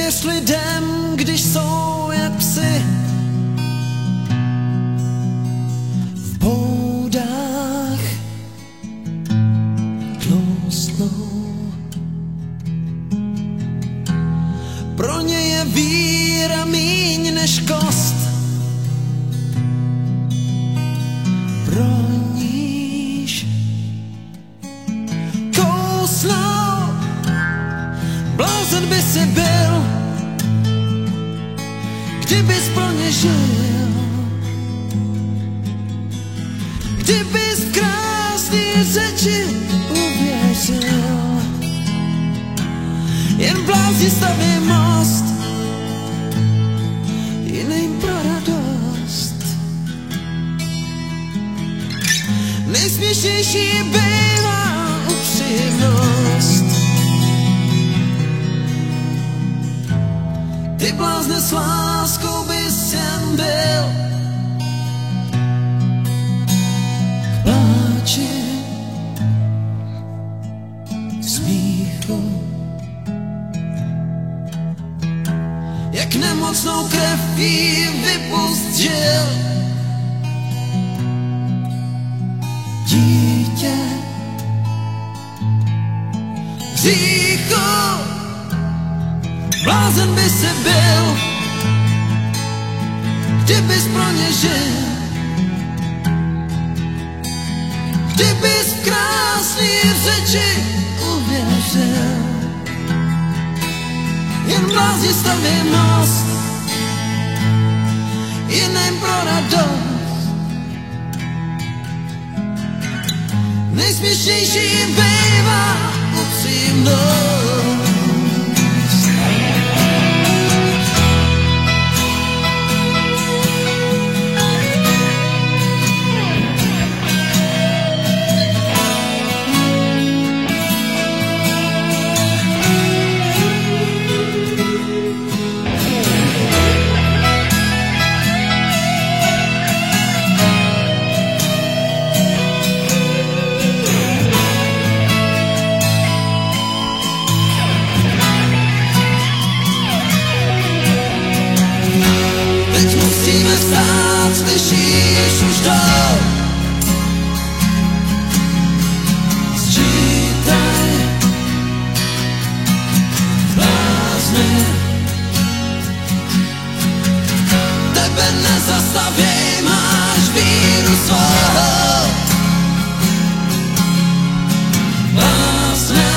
Nevěř lidem, když jsou jak psi v boudách tloustnou. Pro ně je víra míň než kost, pro níž kousnou. Blázen by si byl, kdybys pro ně žil, kdybys v krásný řeči uvěřil. Jen blázni staví most jiným pro radost. Nejsměšnější bývá upřímnost. Ty blázne s láskou bys jen byl k pláči, k smíchu. Jak nemocnou krev jí vypustil dítě hříchu. Blázen by si byl, kdybys pro ně žil, kdybys v krásný řeči uvěřil. Jen blázni staví most jiným pro radost. Nejsměšnější bývá upřímnost. Musíme vstát, slyšíš už dál. Sčítaj blázny, tebe nezastaví, máš víru svou. Blázny,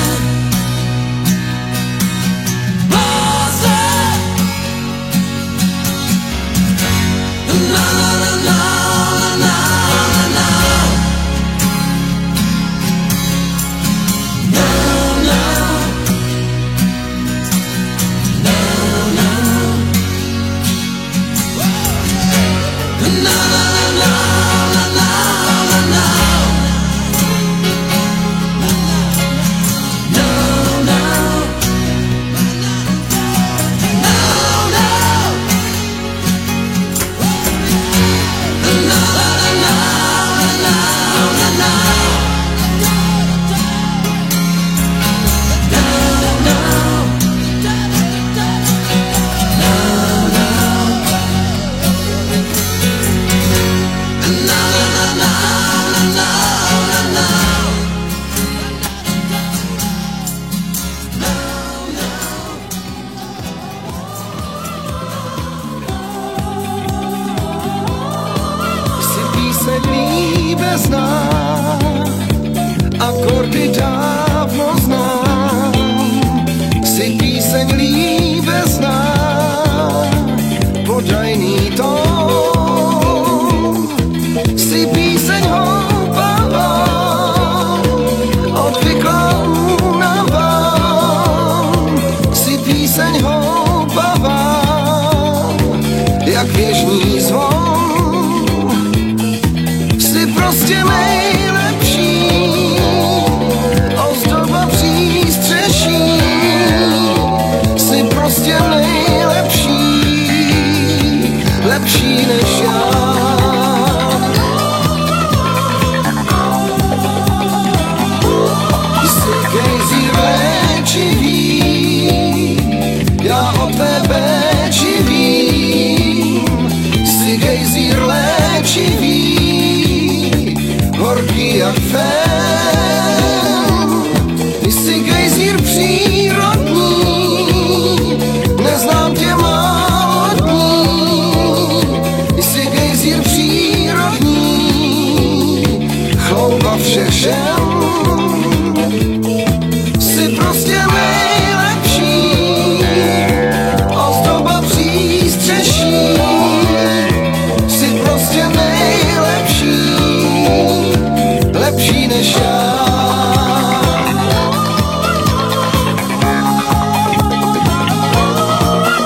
akordy dávno znám, si píseň líbezná, podajný tón. Si píseň houpavá, odvyklá únavám. Si píseň houpavá, jak věžný zvon. Si prostě nejlepší, ozdoba přístřeší. Jsi prostě nejlepší, lepší než já. Jsi gejzír léčivý, já parfém, ty jsi gejzír přírodní, neznám tě málo dní, ty jsi gejzír přírodní, chlouba všech žen, jsi prostě nejlepší, ozdoba přístřeší, jsi prostě nejlepší, lepší než já.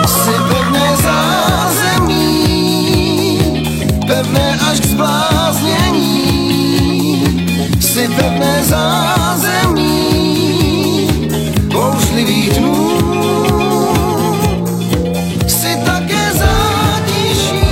Jsi pevné zázemí, pevné až k zbláznění, jsi pevné zázemí bouřlivých dnů, jsi také zátiší.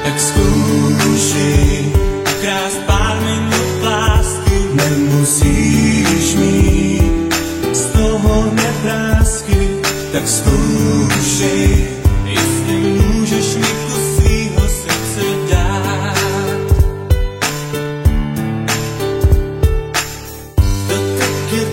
Tak zkoušej ukrást pár minut lásky, nemusíš mít z toho neprásky. Tak zkoušej, jestli můžeš mi kus svýho srdce dát. To tak je